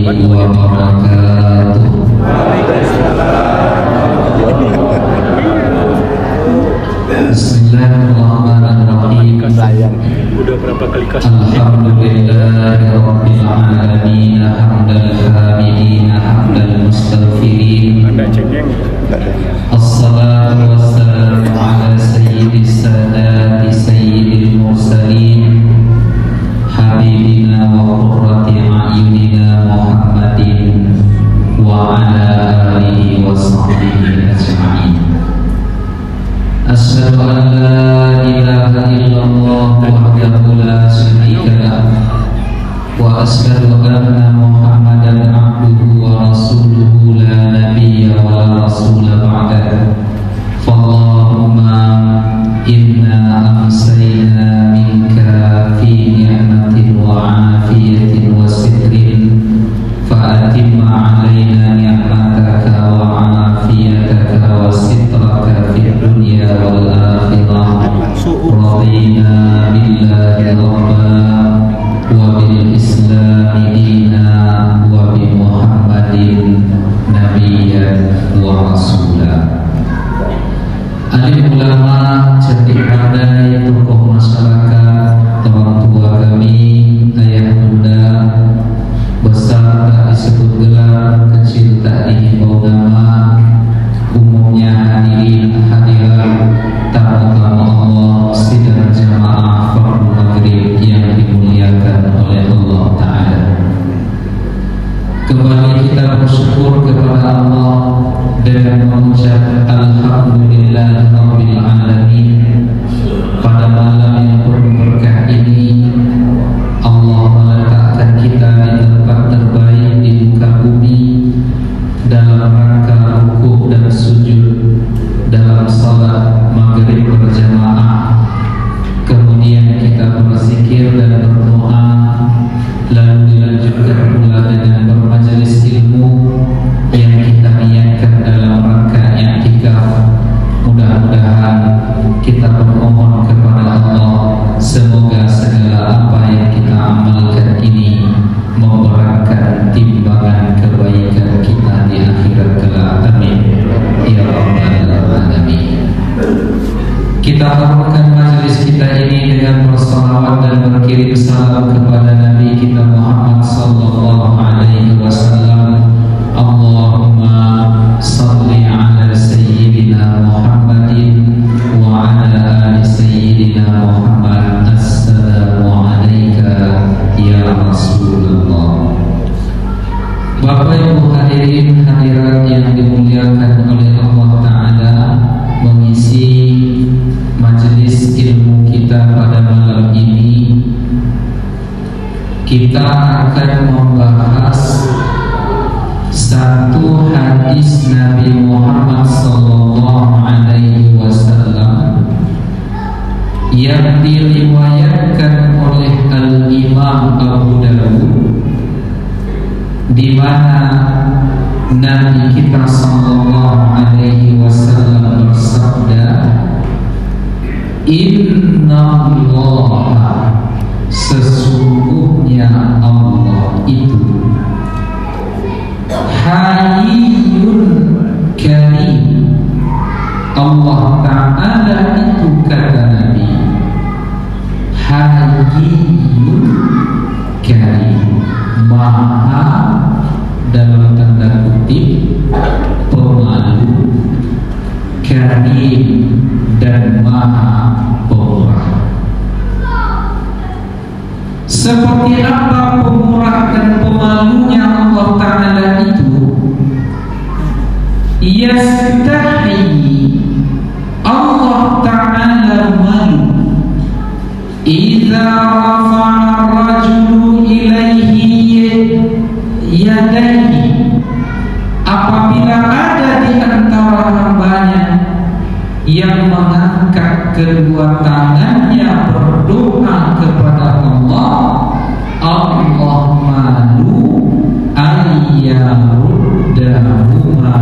Bismillahirrahmanirrahim. Udah berapa kali kasus? Alhamdulillahirabbil alamin, hamdal hamidin, hamdal mustaghfirin. Ada cengeng. Assalatu wassalamu ala sayyidis sadati sayyidil mursalin, habibina wa qurrati a'yunina Muhammadin wa ala alihi wa sahbihi ajma'in. Asyhadu an la ilaha illallah wahdahu la syarika lah wa asyhadu anna Muhammadan abduhu wa rasuluhu la nabiyya wa la rasula ba'dahu. Fallahumma inna amsayna minka fi ni'matin wa afiyatin wa sitrin fa atimma alaina ni'mataka wa afiyataka wa sitraka fid dunya wal akhirah. Radina billahi rabba wa bil islami dina wa bi Muhammadin nabiyyan wa rasula. Alim ulama, cerdik pandai, tokoh masyarakat, orang tua kami, ayah bunda, besar tak disebut gelar, kecil tak dihimbau nama, umumnya hadirin hadirat, tamu-tamu Allah sidang jamaah fardu maghrib yang dimuliakan oleh Allah Ta'ala. Kembali kita bersyukur kepada Allah dengan mengucap Alhamdulillahirabbil alamin. Pada malam yang penuh berkah ini, Allah meletakkan kita di tempat terbaik di muka bumi dalam rangka rukuk dan sujud dalam salat maghrib berjamaah. Kemudian kita berzikir dan berdoa, lalu dilanjutkan pula dengan bermajelis ilmu yang kita niatkan dalam rangka i'tikaf. Mudah-mudahan kita bermohon kepada Allah, semoga segala apa yang kita amalkan ini memberatkan timbangan kebaikan kita di akhirat kelak. Amin ya rabbal alamin. Kita harapkan majelis kita ini dengan bersalawat dan berkirim salam kepada Nabi kita Muhammad sallallahu alaihi wasallam. Allahumma salli ala sayyidina Muhammadin wa ala ali sayyidina Muhammad. Assalamu alayka ya Rasulullah. Bapak Ibu hadirin hadirat yang dimuliakan oleh Allah Ta'ala, mengisi majelis ilmu kita pada malam ini, kita akan membahas satu hadis Nabi Muhammad sallallahu alaihi wasallam yang diriwayatkan oleh Al-Imam Abu Dawud, di mana Nabi kita sallallahu alaihi wasallam bersabda, Inna Allah, sesungguhnya Allah itu Hayyun Karim. Allah Ta'ala itu, kata Nabi, Hayyun Karim, Maha dalam tanda kutip pemalu, Karim dan Maha pemurah. Seperti apa pemurah dan pemalunya Allah Ta'ala itu? Yastahi, Allah Ta'ala malu, idza rafa'a rajulu ilaihi yadaihi, apabila ada di antara hambanya yang mengangkat kedua tangannya berdoa kepada Allah, Allah malu ayyaruddahuma,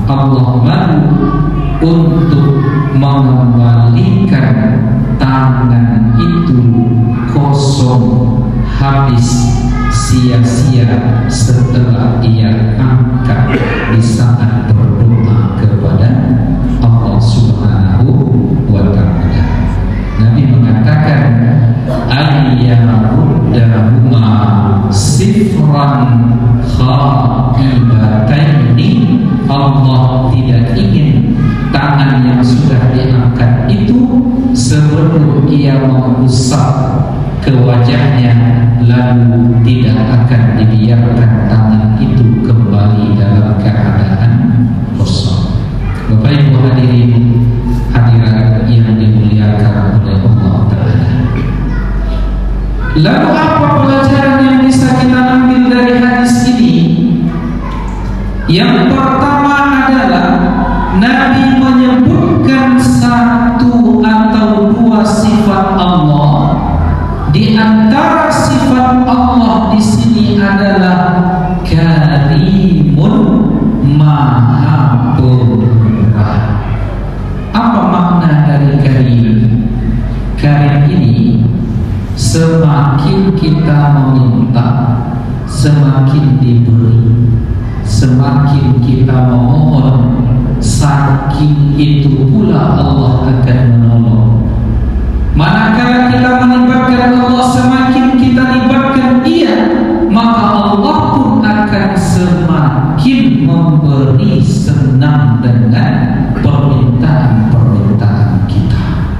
Allah malu untuk mengembalikan tangan itu kosong, habis, sia-sia manusia setelah ia angkat di saat berdoa kepada Allah Subhanahu wa Ta'ala. Nabi mengatakan ayyarudahuma sifran khaibataini. Allah tidak ingin tangan yang sudah diangkat itu sebelum ia mengusap ke wajahnya lalu tidak akan dibiarkan tangan itu kembali dalam keadaan kosong. Bapak Ibu hadirin hadirat yang dimuliakan oleh Allah Ta'ala. Lalu apa pelajaran yang bisa kita ambil dari hadis ini? Yang pertama adalah Nabi menyebutkan satu atau dua sifat Allah. Di antara sifat Allah di sini adalah Karimun, Maha Pemurah. Apa makna dari Karim? Karim ini semakin kita meminta, semakin diberi. Semakin kita memohon, saking itu pula Allah akan menolong. Manakala kita melibatkan Allah, semakin kita libatkan Dia, maka Allah pun akan semakin memberi senang dengan permintaan-permintaan kita.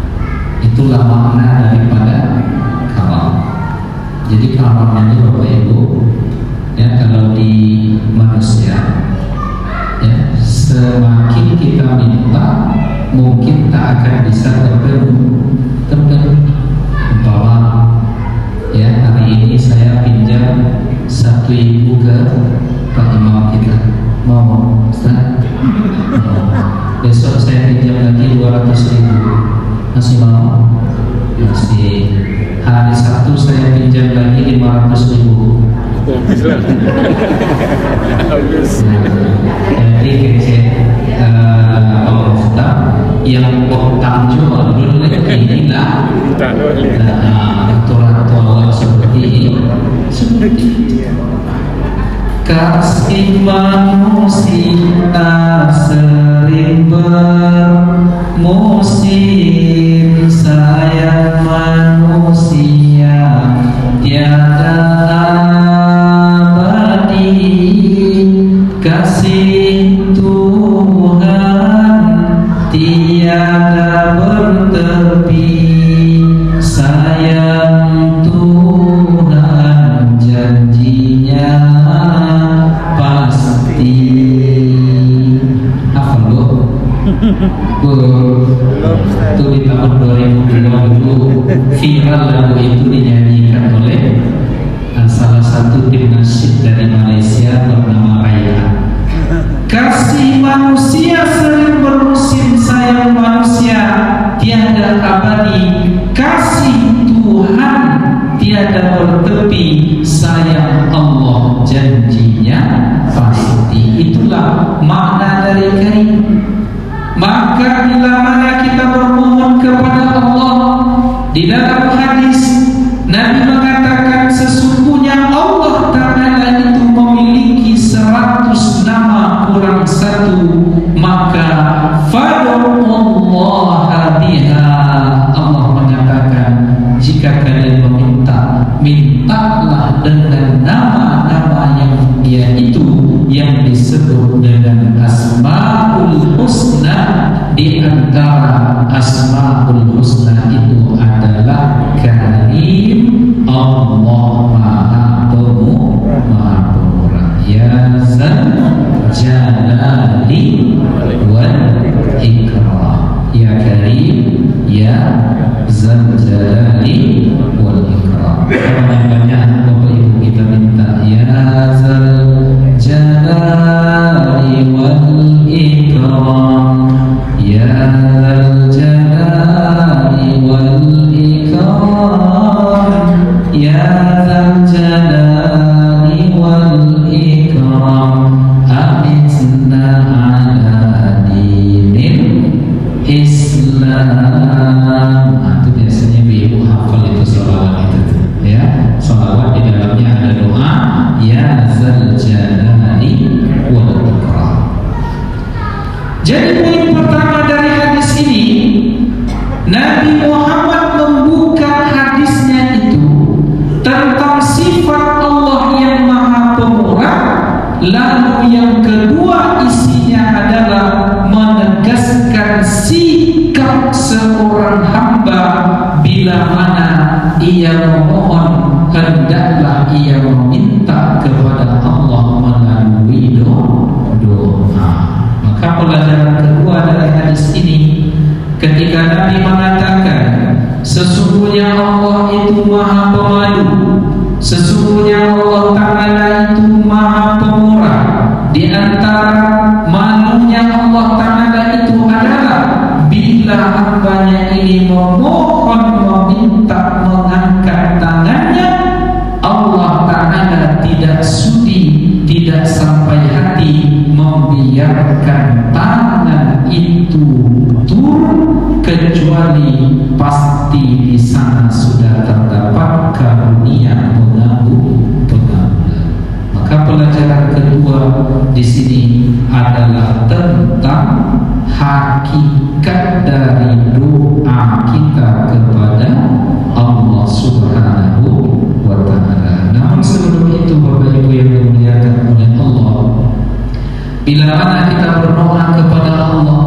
Itulah makna daripada karam. Jadi karam ini Bapak Ibu, ya, kalau di manusia, ya, semakin kita minta mungkin tak akan bisa terpenuhi. Umpama, ya, hari ini saya pinjam 1.000 ke Pak Imam kita, mau Ustaz? Besok saya pinjam lagi 200.000, masih mau? Masih. Hari Sabtu saya pinjam lagi 500.000. Jadi Ustaz yang utang jual dulu inilah aturan seperti kasih manusia sering bermusim, sayang manusia tiada abadi, kasih Tuhan tiada bertepi, sayang Tuhan janjinya pasti. Apa lu? Itu di tahun 2020 viral lagu itu dinyanyikan oleh salah satu tim nasyid dari Malaysia bernama Raya. Kasih manusia sering bermusim, sayang manusia tiada abadi, kasih Tuhan tiada bertepi, sayang Allah janjinya pasti. Itulah makna dari karim. Maka bila mana kita bermohon kepada Allah, di dalam hadis Nabi mengatakan sesungguhnya Allah Ta'ala itu memiliki 100 nama kurang satu, maka fad'ullaha biha. Allah mengatakan jika kalian meminta, mintalah dengan nama-nama yang dia itu yang disebut dengan Asmaul Husna. Di antara Asmaul Husna itu adalah Karim, Allah Maha Pemurah, Ya Zal Jalali wal Ikram. Ya Karim, Ya Zal Jalali wal Ikram. Banyak Bapak Ibu kita minta Ya Zal Jalali wal Ikram, Ya Zal Jalali wal Ikram, Ya Zal Jalali wal Ikram, amitna ala dinil Islam. Itu biasanya ibu hafal itu sholawat itu, ya. Sholawat di dalamnya ada doa Ya Lalu yang kedua isinya adalah menegaskan sikap seorang hamba bila mana ia memohon, hendaklah ia meminta kepada Allah melalui doa. Maka pelajaran kedua dari hadis ini, ketika Nabi mengatakan sesungguhnya Allah itu Maha Pemalu, sesungguhnya Allah Ta'ala itu Maha Pemurah, di antara malunya Allah Ta'ala itu adalah bila hambanya ini memohon, meminta, mengangkat tangannya, Allah Ta'ala tidak sudi, tidak sampai hati membiarkan tangan itu turun, kecuali pasti di sana sudah terdapat karunia pengabulan. Maka pelajaran kedua di sini adalah tentang hakikat dari doa kita kepada Allah Subhanahu wa Ta'ala. Namun sebelum itu, Bapak Ibu yang dimuliakan oleh Allah, bila mana kita berdoa kepada Allah,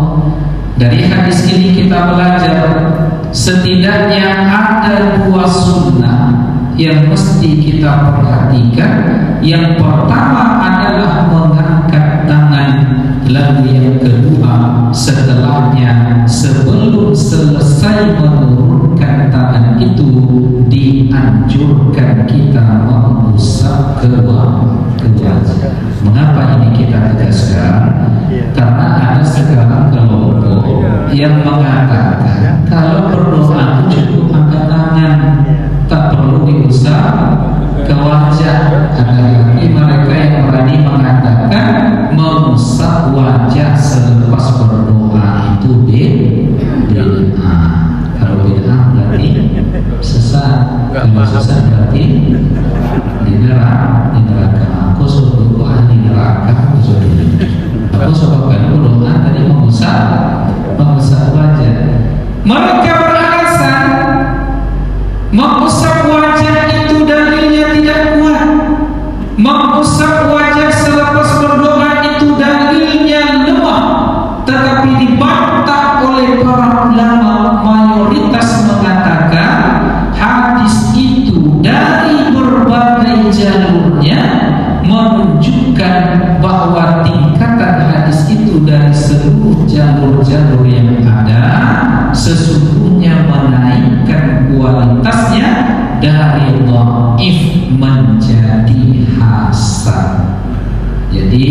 dari hadis ini kita belajar setidaknya ada dua sunnah yang mesti kita perhatikan. Yang pertama adalah mengangkat tangan, lalu yang kedua setelahnya, sebelum selesai menurunkan tangan itu, dianjurkan kita mengusap ke wajah. Mengapa ini kita tegaskan? Karena ada sekarang kelompok yang mengatakan kalau berdoa cukup angkat tangan, tak perlu diusap ke wajah. Ada lagi mereka yang berani mengatakan mengusap wajah selepas berdoa itu bid'ah. Kalau bid'ah berarti sesat. Kalau sesat berarti di neraka. Aku suruh doa di neraka. Aku suruh doa tadi mengusap wajah. Mereka beralasan mengusap wajah itu dalilnya tidak kuat. Mengusap wajah selepas berdoa itu dalilnya lemah. Tetapi dibantah oleh para ulama, mayoritas mengatakan hadis itu dari berbagai jalurnya menunjukkan bahwa tingkatan hadis itu dari seluruh jalur-jalur yang ada sesungguhnya menaikkan kualitasnya dari dhaif menjadi hasan. Jadi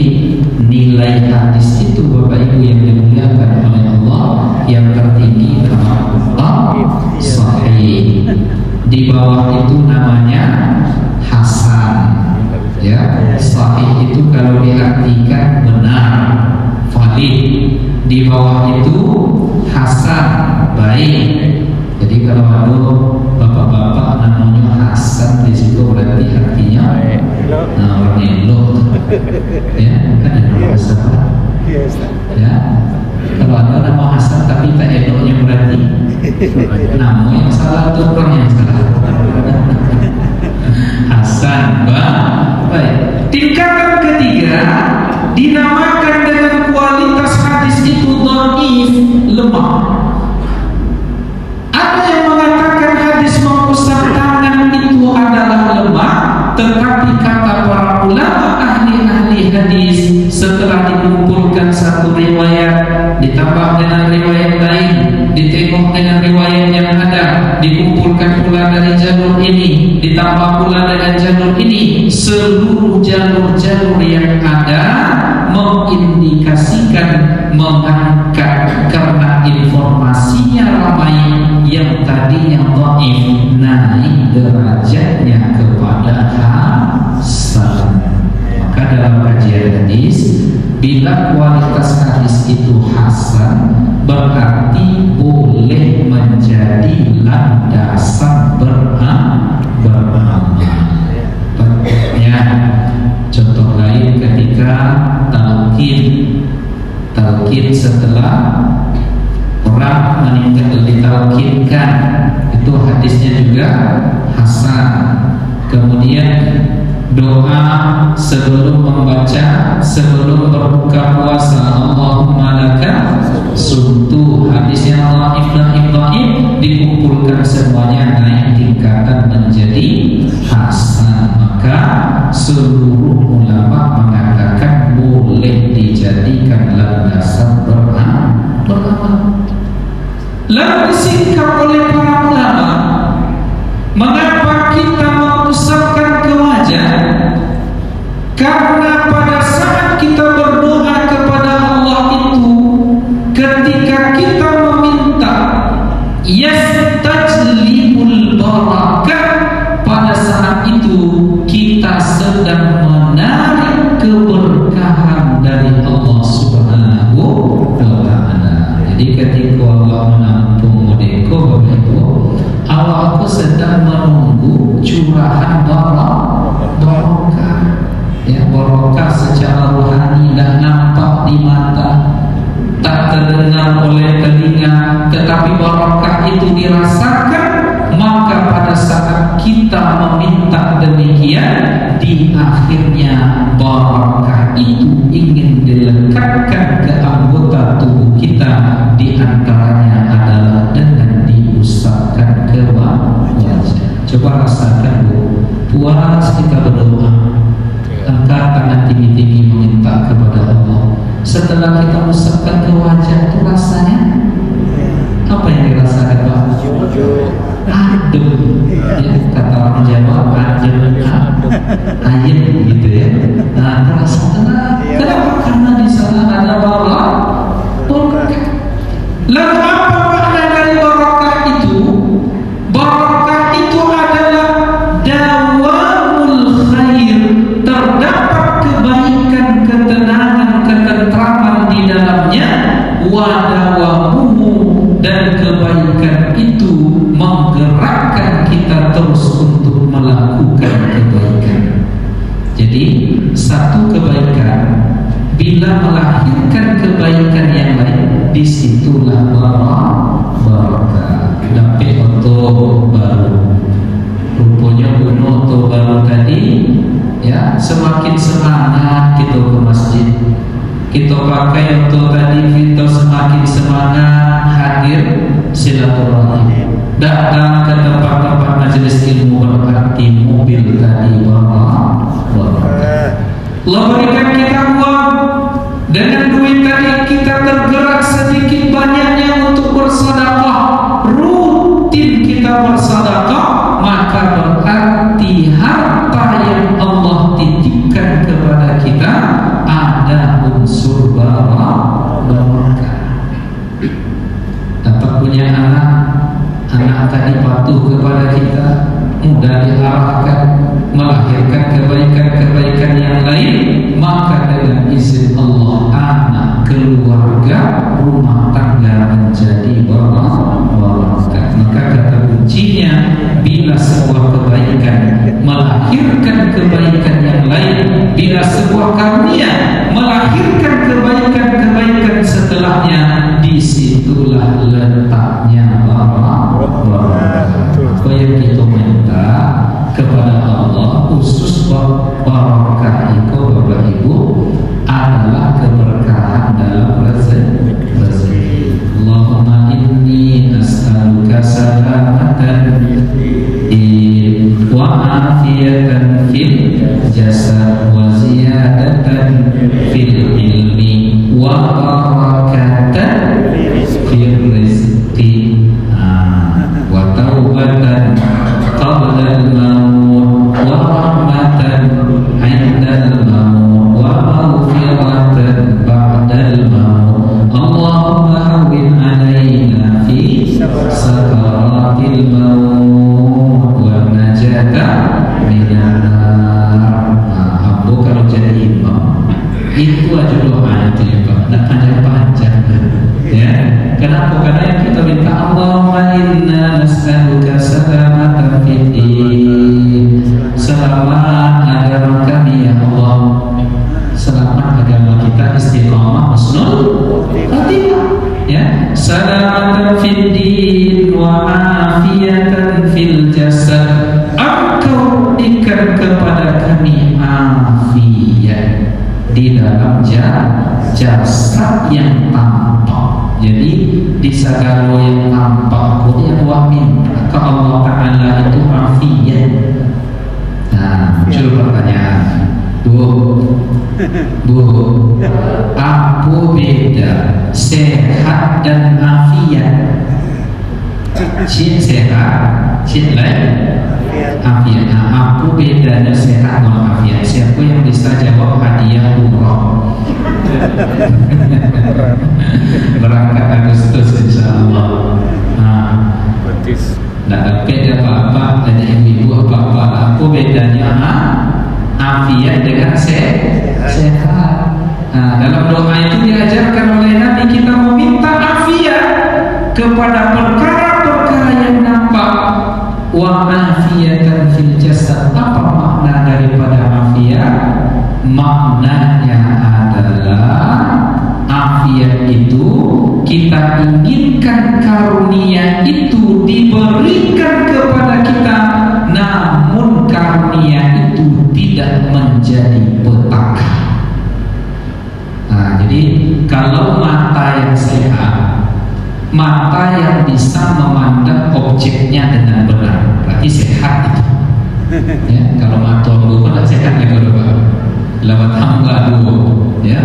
nilai hadis itu, Bapak Ibu yang dimuliakan oleh Allah, yang tertinggi adalah sahih. Di bawah itu namanya hasan. Ya, sahih itu kalau diartikan benar, valid. Di bawah itu hasan, baik. Jadi kalau ada bapak-bapak namanya Hasan di situ berarti artinya elok. Ya, kan ada Hasan. Ya, kalau ada nama Hasan tapi tak eloknya berarti nama yang salah atau orang yang salah. Hasan, baik. Tingkatan ketiga dinamakan dengan kualitas hadis itu dhaif, lemah. Ada yang mengatakan hadis mengusap tangan itu adalah lemah, tetapi kata para ulama ahli hadis, setelah dikumpulkan satu riwayat ditambah dengan riwayat lain, ditengok dengan riwayat yang ada, dikumpulkan pula dari jalur ini, ditambah pula dengan jalur ini, seluruh jalur-jalur yang ada mengindikasikan mengangkat karena informasinya ramai, yang tadinya dhaif naik derajatnya kepada hasan. Maka dalam kajian hadis, bila kualitas hadis itu hasan, berarti boleh menjadi landasan beramal. Contohnya, contoh lain ketika talqin setelah orang meninggal ditalqinkan, itu hadisnya juga hasan. Kemudian berdoa sebelum membaca, sebelum berbuka puasa, Allahumma laka sumtu. Hadisnya dhaif dikumpulkan semuanya naik tingkatan menjadi hasan. Maka seluruh ulama mengatakan boleh dijadikan landasan beramal. Lalu disingkap oleh para ulama, mengapa kita mengusapkan ke wajah? Karena pada saat kita berdoa kepada Allah itu, ketika kita meminta yastajlibul barakah, pada saat itu kita sedang menarik keberkahan dari Allah Subhanahu wa ta'ala. Jadi ketika Allah menampung modeko Bapak Ibu, Allah aku sedang menunggu curahan barokah. Ya, barokah secara rohani tidak nampak di mata, tak terdengar oleh telinga, tetapi barokah itu dirasakan. Maka pada saat kita meminta demikian, di akhirnya barokah itu ingin dilekatkan ke anggota tubuh kita. Di antaranya adalah dengan diusapkan ke wajah. Coba rasakan Bu, puas kita berdoa, angkat tangan tinggi-tinggi meminta kepada Allah. Setelah kita usapkan ke wajah itu rasanya apa yang dirasakan Pak? Adem, ya, kata orang Jawa, ayem gitu ya. Nah, terasa tenang. Kenapa? Karena di sana ada barokah. Lalu apa makna dari barokah itu? Barokah itu adalah dawamul khair, terdapat kebaikan, ketenangan, ketentraman di dalamnya. Wadawamuhu, dan kebaikan itu menggerakkan kita terus untuk melakukan kebaikan. Jadi satu kebaikan bila melahirkan kebaikan yang lain, disitulah barokah. Dapat oto baru, rupanya bunuh oto baru tadi, ya semakin semangat kita ke masjid. Kita pakai oto tadi, kita semakin semangat hadir silaturahim, datang ke tempat-tempat majelis ilmu berarti mobil tadi barokah. Allah berikan kita uang, dengan duit tadi kita tergerak sedikit banyaknya untuk bersedekah, rutin kita bersedekah, maka berarti harta yang Allah titipkan kepada kita ada unsur barokah. Dapat punya anak tadi patuh kepada kita, mudah diarahkan, melahirkan kebaikan-kebaikan yang lain, maka dengan izin Allah anak, keluarga, rumah tangga menjadi barokah. Maka kata kuncinya, bila sebuah kebaikan melahirkan kebaikan yang lain, bila sebuah karunia melahirkan kebaikan-kebaikan setelahnya, disitulah letaknya barokah. Apa yang kita minta kepada Allah khusus barokah itu Bapak Ibu adalah keberkahan dalam rezeki. Allahumma inni as'aluka salamatan wa afiyatan fil jasad wa ziyadatan fil ilmi wa barakatan fil rizqi wa taubatan qabla al-maut wa rahmatan 'inda al-maut wa maghfiratan ba'da al-maut. Allahumma hawwin 'alaina fi sakaratil maut wa najata minan nar. Ambo kalau jadi imam itu aja doa itu ya Pak, tidak panjang-panjang ya. Kenapa? Karena yang kita minta Allahumma inna nas'aluka salamatan fid din, selamat agama kami ya Allah, selamat agama kita, istiqamah husnul khatimah ya. Salamatan fid din wa afiyatan fil jasad, engkau berikan kepada kami afiyah, di dalam jasad yang tampak. Jadi di segala yang tampak pun yang minta ke Allah Ta'ala itu afiyah. Nah, muncul pertanyaan, Bu, apa beda sehat dan afiat? Sehat, afiat. Nah, apa bedanya sehat dan afiat? Siapa yang bisa jawab hadiah umroh? Berangkat Agustus insyaallah. Nah, tidak dapat apa-apa, ada ibu apa-apa. Apa bedanya afiat dengan sehat? Nah, dalam doa itu diajarkan oleh Nabi kita meminta afiat kepada perkara-perkara yang nampak. Wa afiyatan fil jasad. Apa makna daripada afiat? Maknanya adalah afiat itu kita inginkan karunia itu diberikan kepada kita, namun karunia itu tidak menjadi petaka. Nah, jadi kalau mata yang sehat, mata yang bisa memandang objeknya dengan benar, berarti sehat itu. Ya, kalau mata bukan tidak sehat ya kalau lewat hamba dulu, ya.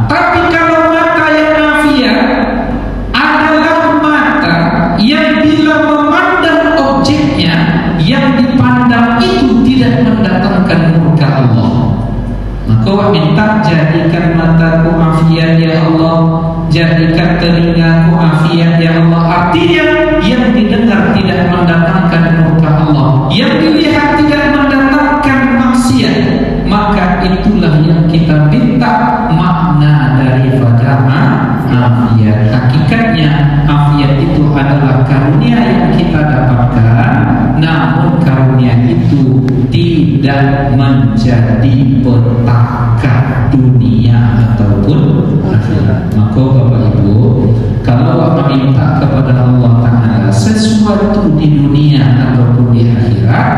Tapi kalau mata yang afiat adalah mata yang bila memandang objeknya, yang dipandang itu tidak mendatangkan murka Allah. Maka wa minta jadikan mataku afiat ya Allah, jadikan telingaku afiat ya Allah. Artinya yang didengar tidak mendatangkan murka Allah, yang dilihat tidak mendatangkan maksiat. Maka itulah yang kita minta makna daripada afiat. Hakikatnya afiat itu adalah karunia yang kita dapatkan, namun karunia itu tidak menjadi petaka dunia ataupun akhirat. Maka Bapak Ibu, kalau Bapak minta kepada Allah Ta'ala sesuatu di dunia ataupun di akhirat,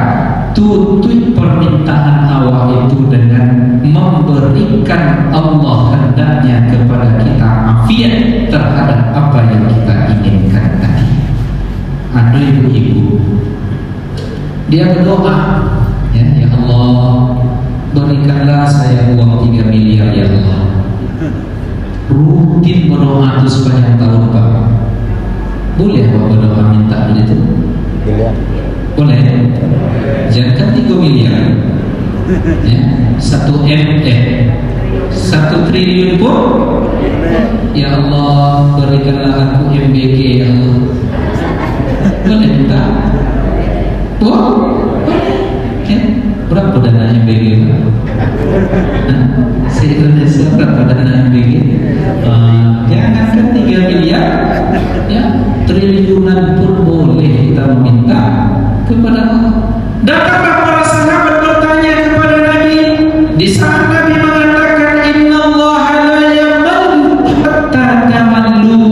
tutup permintaan awal itu dengan memberikan Allah hendaknya kepada kita afiat terhadap apa yang kita inginkan tadi. Ada ibu-ibu, dia berdoa, ya Allah, berikanlah saya uang 3 miliar ya Allah. Rutin berdoa itu sepanjang tahun Pak. Boleh Bapak berdoa minta begitu? Boleh. Jangan 3 miliar, ya, 1 triliun pun. Ya Allah, berikanlah aku MBG ya Allah. Boleh minta? Ya. Berapa dana MBG? Se-Indonesia berapa dana MBG? Jangankan 3 miliar, ya, triliunan pun boleh kita meminta kepada Allah. Dapatkah para sahabat bertanya kepada Nabi di saat Nabi mengatakan innallaha la yamallu hatta tamallu,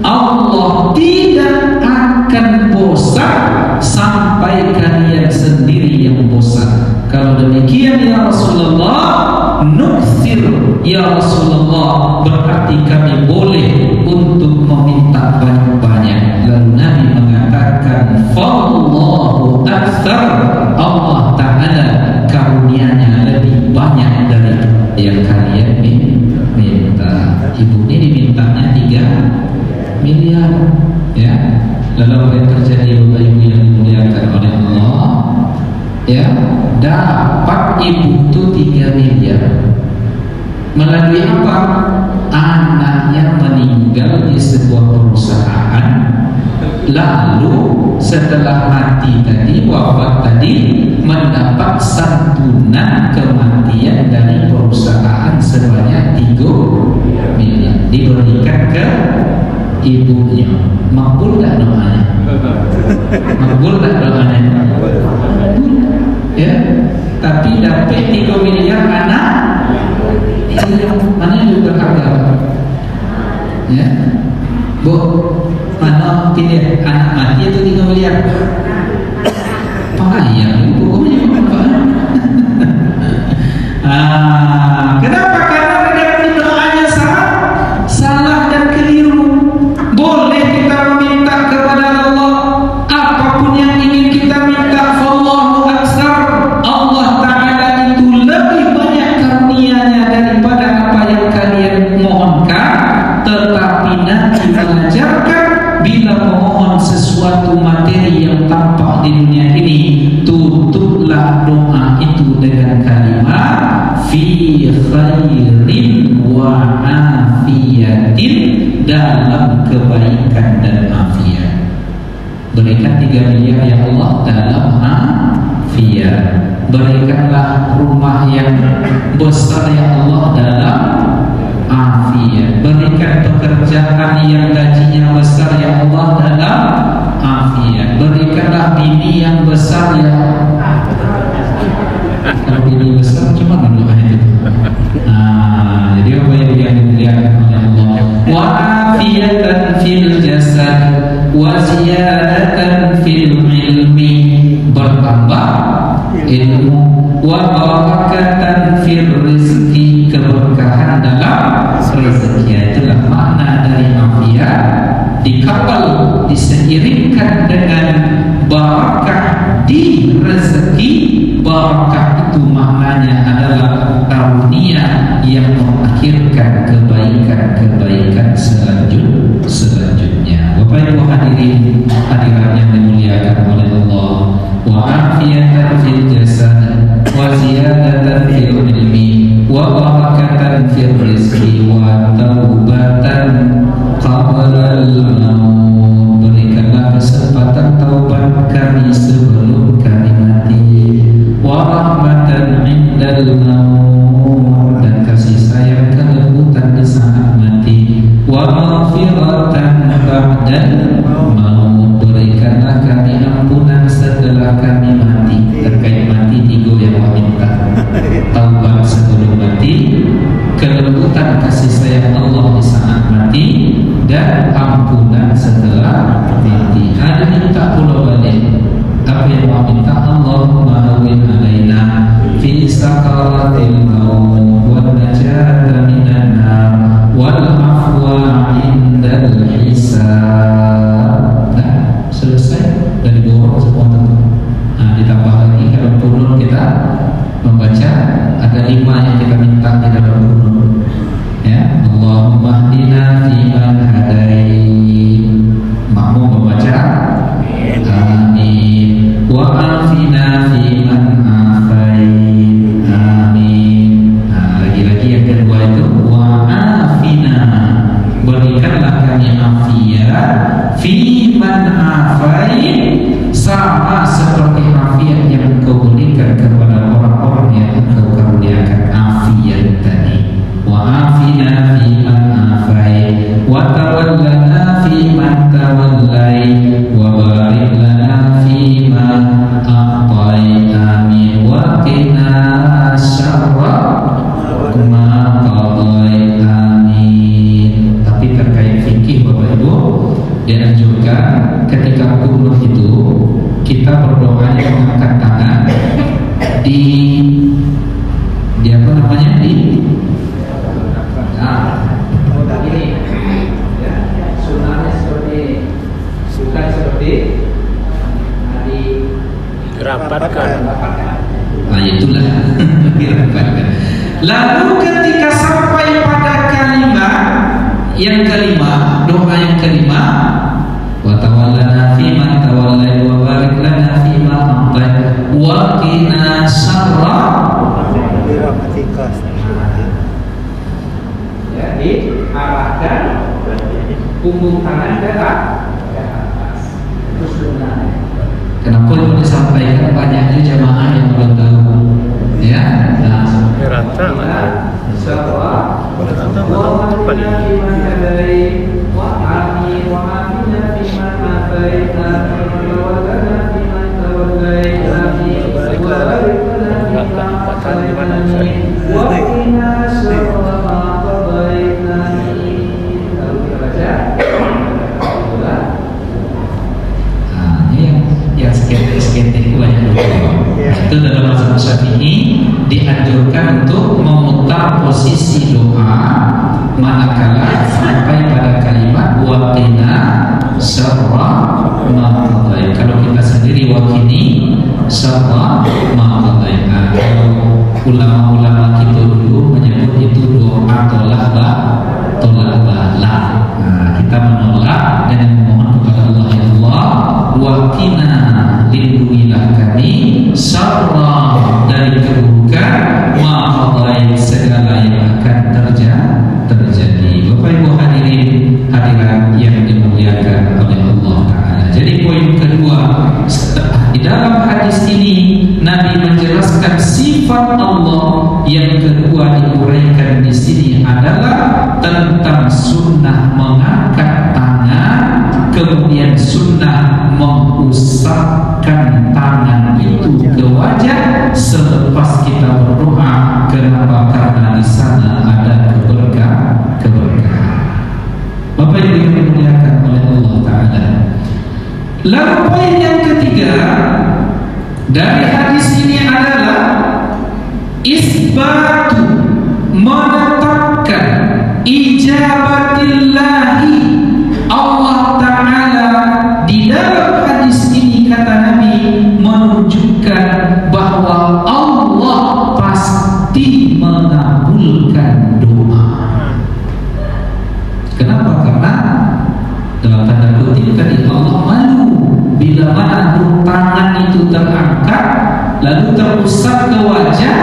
Allah tidak akan bosan sampai kalian sendiri yang bosan. Kalau demikian ya Rasulullah, nuksir ya Rasulullah, berarti kami boleh untuk meminta banyak-banyak. Lalu Nabi mengatakan fallahu aktsar, Allah Ta'ala karunianya lebih banyak dari yang kalian minta. Ibu ini dimintanya 3 miliar, ya. Lalu apa yang terjadi Bapak Ibu yang dimuliakan oleh Allah, ya, dapat ibu itu 3 miliar melalui apa? Anaknya meninggal di sebuah perusahaan, lalu setelah mati tadi, wafat tadi, mendapat santunan kematian dari perusahaan sebanyak 3 miliar diberikan ke ibunya. Makbul tak doanya? Makbul tak doanya? Ya, tapi dapat 3 miliar anak mana yang berharga, ya. Bu, mana pilih anak mati atau 3 miliar? Payah, pokoknya apa? Kenapa? Karena redaksi doanya salah dan keliru. Boleh kita meminta kepada Allah apapun yang ingin kita minta. Wallahu akbar. Allah Ta'ala itu lebih banyak karunia-Nya daripada apa yang kalian mohonkan. Tetapi Nabi mengajarkan bila memohon sesuatu materi yang tampak di dunia ini, tutuplah doa itu dengan kalimat fi khairin wa afiyatin, dalam kebaikan dan afiat. Berikan 3 miliar ya Allah dalam afiat. Berikanlah rumah yang besar ya Allah dalam afiat. Berikan pekerjaan yang gajinya besar ya Allah dalam afiat. Berikanlah bini yang besar ya. Kalau bini besar cuma doa itu. Jadi apa yang dimuliakan oleh Allah? Wa afiyatan fil jasad wa ziyadatan fil ilmi, bertambah ilmu, wa barakatan fil rizki, keberkahan dalam rezeki. Itulah makna dari afiat. Dikawal, diseiringkan dengan barakah di rezeki. Barakah itu maknanya adalah karunia yang mengakhirkan kebaikan-kebaikan selanjutnya. Bapak Ibu hadirin hadirat yang dimuliakan oleh Allah. Wa afiyatan fil jasad wa ziyadatan fil ilmi wa barakatan fil rizqi wa taubatan qabla al-maut. Berikanlah kesempatan taubat kami sebelum kami mati. Wa rahmatan indal maut, dan kasih sayang kelembutan di saat mati. Wa maghfiratan ba'dal maut, berikanlah kami ampunan setelah kami mati. Terkait mati 3 yang Allah minta: taubat sebelum mati, kelembutan kasih sayang Allah di saat mati, dan ampunan setelah mati. Ada minta pulau balik. Apa yang Allah minta? Allahumma hawwin alaina fi sakaratil maut wan najata minan nar wal afwa indal hisab. Nah, selesai dari borong semua teman. Ditambah lagi kalau kunut kita membaca ada 5 yang kita minta di dalam kunut. Ya, Allahumma hdina fi man hadait. Makmum membaca amin. Wa afina fi man afait. Amin. Lagi-lagi yang kedua itu wa afina, berikanlah kami afiat fi man afait, sama seperti afiat yang engkau berikan kepada orang-orang yang engkau karuniakan afiat tadi. Wa afina fi man afait wa tawallana fi man tawallait wa barik lana fi ma a'tait. Amin. Wa qina syarra ma qadait. Amin. Tapi terkait fikih Bapak Ibu, dianjurkan ketika kunut itu kita berdoa mengangkat tangan di apa namanya, di ini ya, sunahnya seperti bukan seperti dirapatkan. Nah itulah dirapatkan. Lalu ketika sampai pada kalimat yang kelima, doa yang kelima, wa tawallana fi man tawallait wa barik lana fi ma a'tait wa qina syarra birahmatika. Jadi arahkan punggung tangan ke atas. Itu sunnah. Kenapa itu disampaikan? Banyaknya jamaah yang belum tahu. Ya. Nah, Rata mana? Insyaallah. Rata mana? Itu dalam mazhab Syafi'i dianjurkan untuk dalam posisi doa manakala sampai pada kalimat waqina syarra ma qadait. Kalau kita sendiri waqini syarra ma qadait. Kalau ulama-ulama kita dulu menyebut itu doa tolak bala. Kita menolak dengan memohon kepada Allah, ya Allah, waqina, lindungilah kami syarra, dari keburukan ma qadait, segala yang akan terjadi. Bapak Ibu hadirin hadirat yang dimuliakan oleh Allah Ta'ala. Jadi poin kedua, di dalam hadis ini Nabi menjelaskan sifat Allah. Yang kedua diuraikan di sini adalah tentang sunnah mengangkat tangan, kemudian sunnah mengusapkan tangan itu ke wajah selepas kita berdoa. Kenapa? Karena di sana ada keberkahan. Bapak Ibu yang dimuliakan oleh Allah Ta'ala. Lalu poin yang ketiga dari hadis ini adalah isbatu, menetapkan ijabatillahi, Allah Ta'ala. Di dalam hadis ini kata Nabi menunjukkan bahwa Allah pasti mengabulkan doa. Kenapa? Karena dalam tanda kutip tadi Allah malu bila mana tangan itu terangkat lalu terusap ke wajah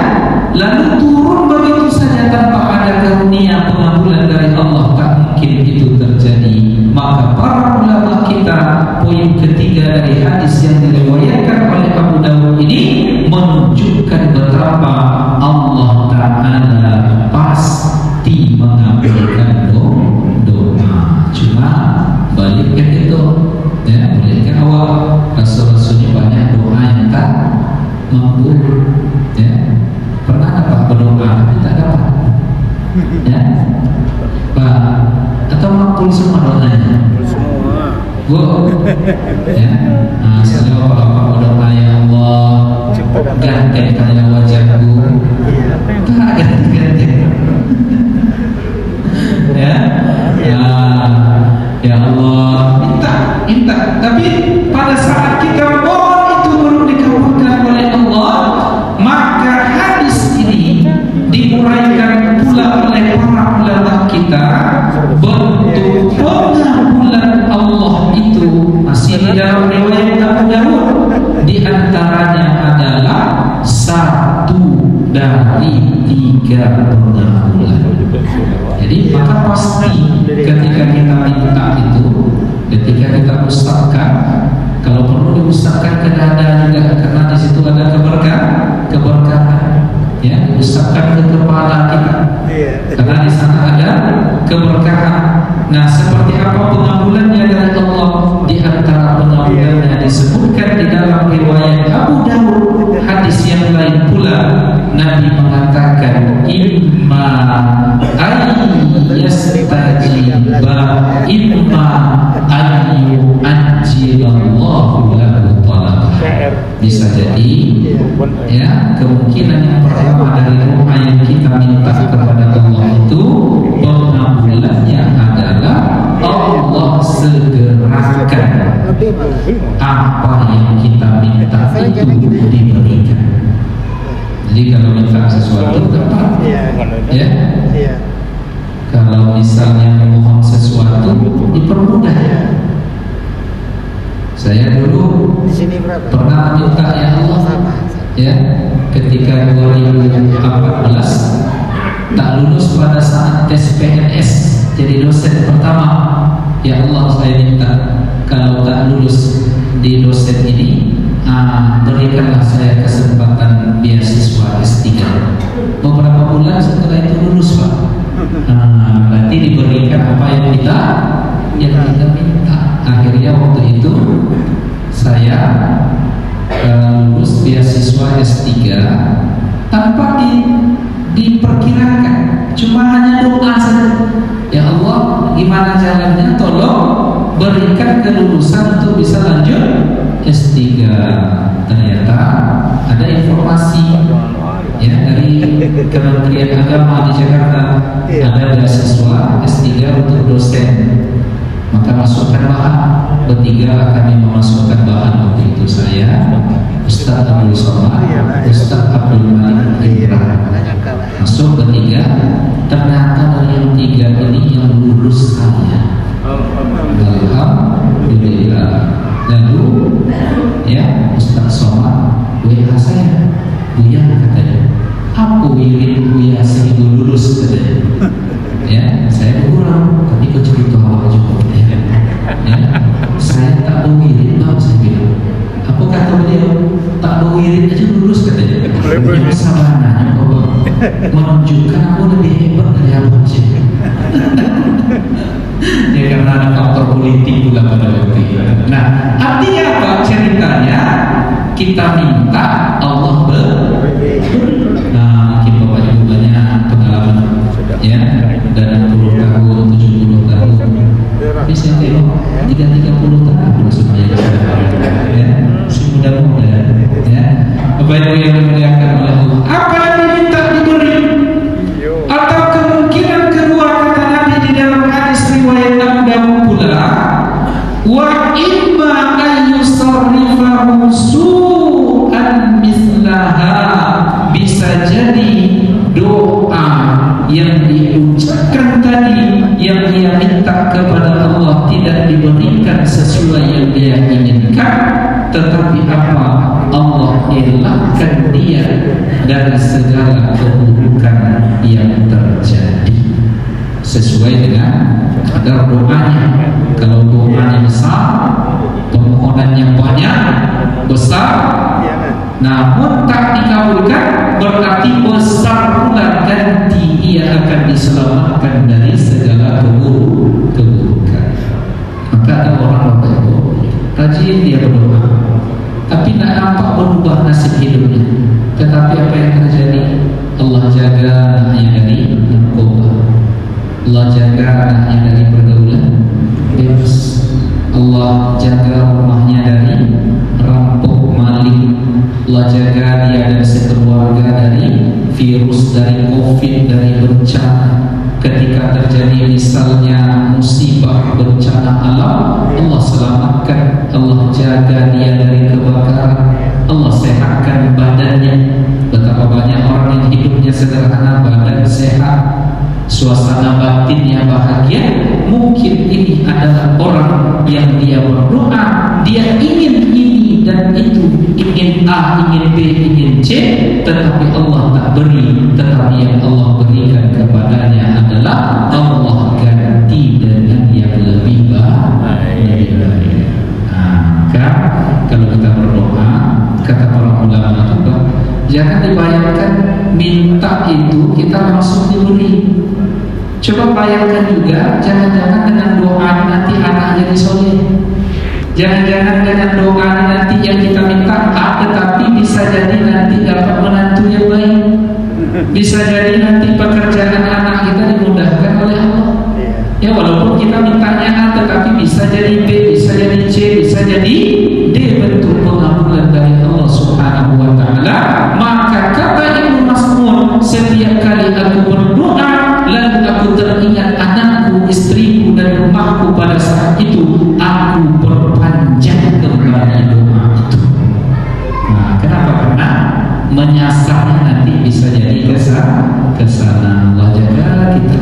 lalu turun begitu saja tanpa ada karunia pengabulan dari Allah. Tak mungkin itu terjadi. Maka para ulama kita, poin ketiga dari hadis yang diriwayatkan oleh Abu Dawud ini menunjukkan betapa Allah Ta'ala pasti mengabulkan doa. Cuma balik ke itu, ya, balik ke awal, rasul-rasulnya banyak doa yang tak mampu, ya. Pernah dapat berdoa tapi tak dapat, ya, Pak, atau mampu semua doanya? Bu, ya, saya bapak berdoa, ya Allah, gantikan wajahku, tak ganti, ya Allah, minta. Tapi pada saat kita mohon itu belum dikabulkan oleh Allah, maka hadis ini diuraikan pula oleh para ulama kita. Bentuk pengabulan Allah itu masih di dalam riwayat Abu Dawud. Di antaranya adalah 1 dari 3 pengabulan. Jadi maka pasti ketika kita minta itu, ketika kita usapkan, kalau perlu diusapkan ke dada juga, karena di situ ada keberkahan, ya, diusapkan ke kepala kita, karena di sana ada keberkahan. Nah, seperti apa pengabulannya dari Allah? Di antara pengabulannya disebutkan di dalam riwayat Abu Dawud, hadis yang lain pula, Nabi mengatakan imma ayyastajiba imma ayyu'ajjilallahu lahu talabah. Bisa jadi, ya, kemungkinan yang pertama dari doa yang kita minta kepada Allah itu pengabulannya adalah Allah segerakan apa yang kita minta itu diberikan. Jadi kalau minta sesuatu dapat, ya. Kalau misalnya memohon sesuatu dipermudah. Saya dulu pernah minta, ya Allah, ya, ketika 2014 tak lulus pada saat tes PNS jadi dosen pertama. Ya Allah, saya minta kalau tak lulus di dosen ini, berikanlah saya kesempatan beasiswa S3. Beberapa bulan setelah itu lulus, Pak. Berarti diberikan apa yang kita minta. Akhirnya waktu itu saya lulus beasiswa S3 tanpa diperkirakan, cuma hanya doa saja. Ya Allah, gimana jalannya? Tolong berikan kelulusan untuk bisa lanjut S3. Ternyata ada informasi, ya dari Kementerian Agama di Jakarta ada beasiswa S3 untuk dosen, maka masukkan bahan. Bertiga kami memasukkan bahan waktu itu saya, Ustaz Abdul Somad, Ustaz Abdul Malik Ibrahim. Masuk bertiga, ternyata dari yang tiga ini yang lulus saya. Alhamdulillah. Lalu ya Ustaz Somad WA saya, Buya katanya, aku wirid Buya seribu lulus katanya. Ya, saya bergurau, tapi kau cerita awak juga. Ya, saya tak berwirid, bang, saya bilang. Apa kata beliau? Tak berwirid aja lulus katanya. Yang sabarnya kau bang, menunjukkan aku lebih hebat dari abang sih. Ya karena ada faktor politik pula pada waktu itu. Nah, artinya apa ceritanya? Kita minta Allah Nah, mungkin Bapak Ibu banyak pengalaman ya, dan 60 tahun, 70 tahun. Tapi saya tengok 30 tahun semuanya ya, masih muda-muda ya. Bapak Ibu yang dimuliakan oleh Allah, apa yang diminta diberi? Atau kemungkinan kedua kata Nabi di dalam hadis riwayat Abu Dawud pula, wa imma ayyusarrifahu su'an mislaha, bisa jadi doa yang diucapkan tadi yang dia minta kepada Allah tidak diberikan sesuai yang dia inginkan, tetapi apa? Allah elakkan dia dari segala keburukan yang terjadi sesuai dengan kadar doanya. Kalau doanya besar, permohonannya banyak, besar, namun tak dikabulkan, berarti besar pula ganti ia akan diselamatkan dari segala keburukan. Maka ada orang Bapak Ibu rajin dia berdoa, tapi tak nampak berubah nasib hidupnya. Tetapi apa yang terjadi? Allah jaga anaknya dari narkoba, Allah jaga anaknya dari pergaulan bebas, Allah jaga rumahnya dari rampok maling, Allah jaga dia dan sekeluarga dari virus, dari COVID, dari bencana. Ketika terjadi misalnya musibah bencana alam, Allah selamatkan, Allah jaga dia dari kebakaran, Allah sehatkan badannya. Betapa banyak orang yang hidupnya sederhana, badan sehat, suasana batinnya bahagia. Mungkin ini adalah orang yang dia berdoa, dia ingin ini dan itu, ingin A, ingin B, ingin C, tetapi Allah tak beri. Tetapi yang Allah berikan kepadanya adalah Allah ganti dengan yang lebih baik. Maka kalau kita berdoa, kata para ulama juga, jangan dibayangkan minta itu kita langsung diberi. Coba bayangkan juga, jangan-jangan dengan doa nanti anak jadi soleh, jangan-jangan dengan doa nanti yang kita minta A, tetapi bisa jadi nanti dapat menantu yang baik, bisa jadi nanti pekerjaan anak kita dimudahkan oleh Allah. Ya walaupun kita mintanya A, tetapi bisa jadi B, bisa jadi C, bisa jadi D, bentuk pengabulan dari Allah Subhanahu wa Ta'ala. Maka kata Ibnu Mas'ud, setiap kali aku berdoa lalu aku teringat anakku, istriku dan rumahku pada saat itu, aku perpanjang kembali doa itu. Nah, kenapa? Karena menyasarnya nanti bisa jadi kesana. Allah jaga kita,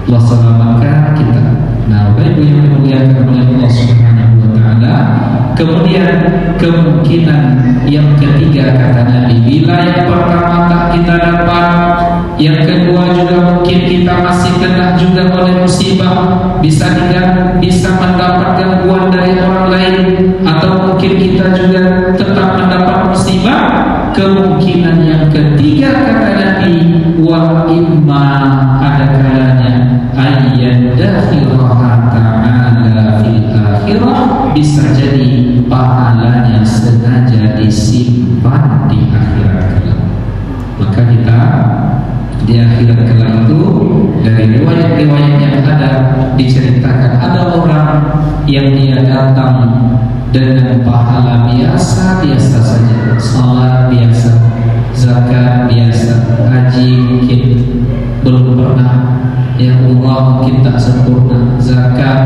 Allah selamatkan kita. Nah, Bapak Ibu yang dimuliakan oleh Allah Subhanahu wa Ta'ala, kemudian kemungkinan yang ketiga kata Nabi, bila yang pertama tak kita dapat, yang kedua juga mungkin kita masih kena juga oleh musibah, bisa mendapat gangguan dari orang lain, atau mungkin kita juga tetap mendapat musibah. Kemungkinan yang ketiga kata Nabi, wa imma, ada kalanya ayyadakhiraha ta'ala fil akhirah, bisa jadi pahalanya sengaja disimpan di akhirat kelak. Maka kita di akhirat kelak itu, dari riwayat-riwayat yang ada diceritakan, ada orang yang dia datang dengan pahala biasa saja, salat biasa, zakat biasa, haji mungkin belum pernah, ya Allah mungkin tak sempurna, zakat,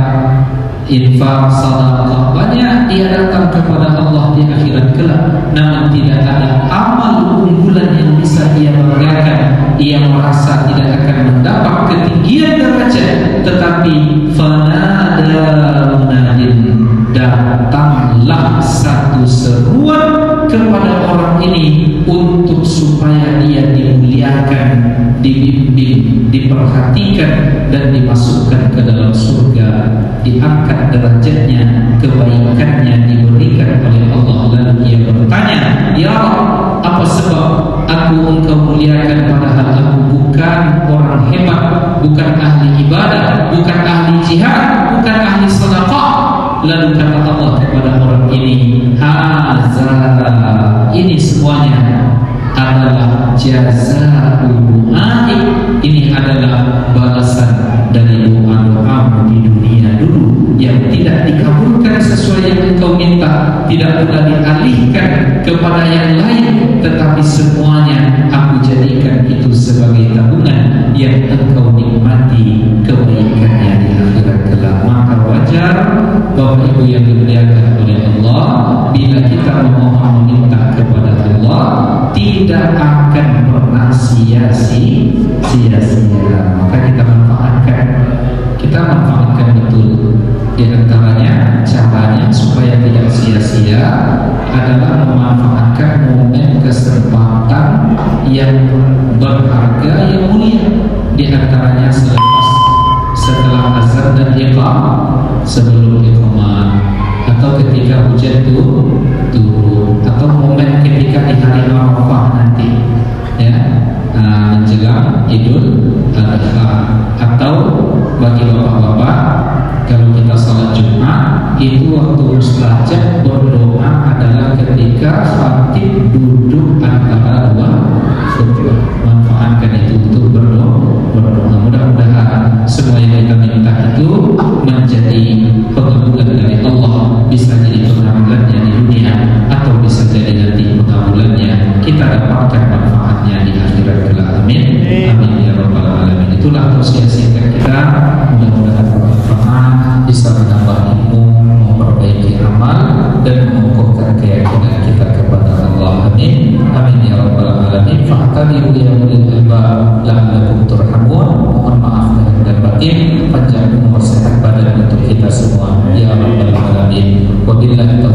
infak, sedekah, banyak dia datang kepada Allah di akhirat kelak, namun tidak ada amal unggulan yang bisa ia banggakan. Ia merasa tidak akan mendapat ketinggian derajat, tetapi fanada munadin, datanglah satu seruan kepada orang ini untuk supaya dia dimuliakan, dibimbing, diperhatikan dan dimasukkan ke dalam surga, diangkat derajatnya, kebaikannya diberikan oleh Allah. Lalu ia bertanya, ya Rabb, apa sebab engkau muliakan padahal aku bukan orang hebat, bukan ahli ibadah, bukan ahli jihad, bukan ahli sedekah? Lalu kata Allah kepada orang ini, ini semuanya adalah jazaa'u du'aik, ini adalah balasan dari doa-doamu di dunia dulu yang tidak dikabulkan sesuai yang engkau minta, tidak pula dialihkan kepada yang lain, tetapi semuanya aku jadikan itu sebagai tabungan yang engkau nikmati kebaikannya di akhirat kelak. Maka wajar Bapak Ibu yang dimuliakan oleh Allah, bila kita memohon meminta kepada Allah, tidak akan pernah sia-sia. Maka kita manfaatkan betul. Di antaranya caranya supaya tidak sia-sia adalah memanfaatkan momen kesempatan yang berharga, yang mulia. Di antaranya setelah azan dan iqam, sebelum iqamah, atau ketika hujan turun, atau momen ketika di hari Arafah nanti, ya, menjelang Idul Adha, atau bagi bapak-bapak kalau kita salat Jumat itu waktu mustajab berdoa adalah ketika khatib duduk antara dua khutbah. Manfaatkan itu untuk berdoa. Mudah-mudahan semua yang kita minta itu menjadi pengabulan dari Allah, bisa jadi pengabulannya di dunia atau bisa jadi nanti pengabulannya kita dapatkan manfaatnya di akhirat kelak. Amin. Amin ya rabbal alamin. Itulah tausiah singkat kita, mudah-mudahan bermanfaat, bisa menambah ilmu, memperbaiki amal dan mengukuhkan keyakinan kita kepada Allah. Amin. Amin ya rabbal alamin. Fa'tabiru ya ulil albab la'allakum turhamun. Mohon maaf lahir dan batin, panjang umur sehat badan untuk kita semua ya rabbal alamin. Wabillahi